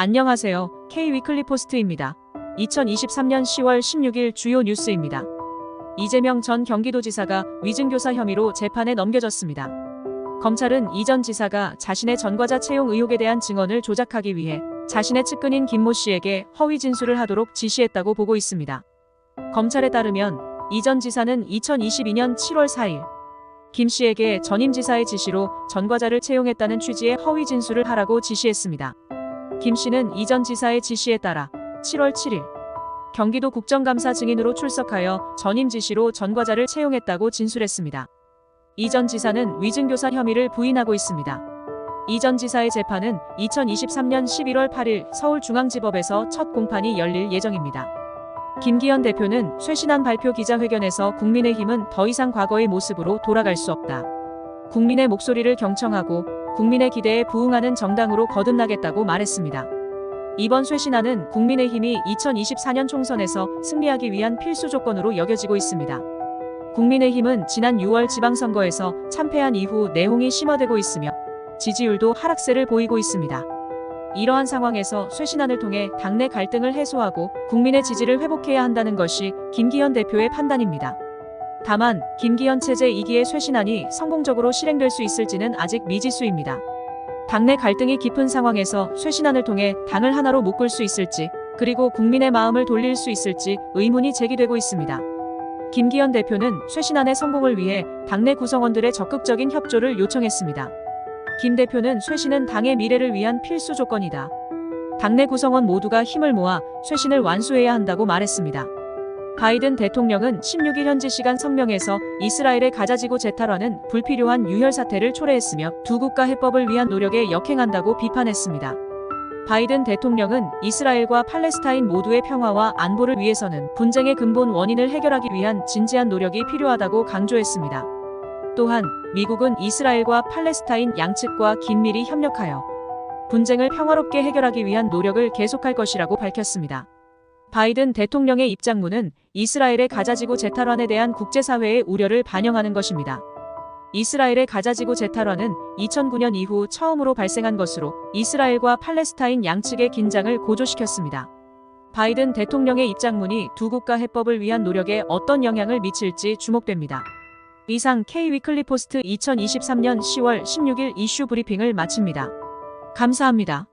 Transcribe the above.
안녕하세요. K-위클리 포스트입니다. 2023년 10월 16일 주요 뉴스입니다. 이재명 전 경기도지사가 위증교사 혐의로 재판에 넘겨졌습니다. 검찰은 이 전 지사가 자신의 전과자 채용 의혹에 대한 증언을 조작하기 위해 자신의 측근인 김모 씨에게 허위 진술을 하도록 지시했다고 보고 있습니다. 검찰에 따르면 이 전 지사는 2022년 7월 4일 김 씨에게 전임 지사의 지시로 전과자를 채용했다는 취지의 허위 진술을 하라고 지시했습니다. 김 씨는 이 전 지사의 지시에 따라 7월 7일 경기도 국정감사 증인으로 출석하여 전임 지시로 전과자를 채용했다고 진술했습니다. 이 전 지사는 위증교사 혐의를 부인하고 있습니다. 이 전 지사의 재판은 2023년 11월 8일 서울중앙지법에서 첫 공판이 열릴 예정입니다. 김기현 대표는 쇄신안 발표 기자회견에서 국민의힘은 더 이상 과거의 모습으로 돌아갈 수 없다. 국민의 목소리를 경청하고 국민의 기대에 부응하는 정당으로 거듭나겠다고 말했습니다. 이번 쇄신안은 국민의힘이 2024년 총선에서 승리하기 위한 필수 조건으로 여겨지고 있습니다. 국민의힘은 지난 6월 지방선거에서 참패한 이후 내홍이 심화되고 있으며 지지율도 하락세를 보이고 있습니다. 이러한 상황에서 쇄신안을 통해 당내 갈등을 해소하고 국민의 지지를 회복해야 한다는 것이 김기현 대표의 판단입니다. 다만 김기현 체제 2기의 쇄신안이 성공적으로 실행될 수 있을지는 아직 미지수입니다. 당내 갈등이 깊은 상황에서 쇄신안을 통해 당을 하나로 묶을 수 있을지, 그리고 국민의 마음을 돌릴 수 있을지 의문이 제기되고 있습니다. 김기현 대표는 쇄신안의 성공을 위해 당내 구성원들의 적극적인 협조를 요청했습니다. 김 대표는 쇄신은 당의 미래를 위한 필수 조건이다. 당내 구성원 모두가 힘을 모아 쇄신을 완수해야 한다고 말했습니다. 바이든 대통령은 16일 현지 시간 성명에서 이스라엘의 가자지구 재탈환은 불필요한 유혈 사태를 초래했으며 두 국가 해법을 위한 노력에 역행한다고 비판했습니다. 바이든 대통령은 이스라엘과 팔레스타인 모두의 평화와 안보를 위해서는 분쟁의 근본 원인을 해결하기 위한 진지한 노력이 필요하다고 강조했습니다. 또한 미국은 이스라엘과 팔레스타인 양측과 긴밀히 협력하여 분쟁을 평화롭게 해결하기 위한 노력을 계속할 것이라고 밝혔습니다. 바이든 대통령의 입장문은 이스라엘의 가자지구 재탈환에 대한 국제사회의 우려를 반영하는 것입니다. 이스라엘의 가자지구 재탈환은 2009년 이후 처음으로 발생한 것으로 이스라엘과 팔레스타인 양측의 긴장을 고조시켰습니다. 바이든 대통령의 입장문이 두 국가 해법을 위한 노력에 어떤 영향을 미칠지 주목됩니다. 이상 K-위클리 포스트 2023년 10월 16일 이슈 브리핑을 마칩니다. 감사합니다.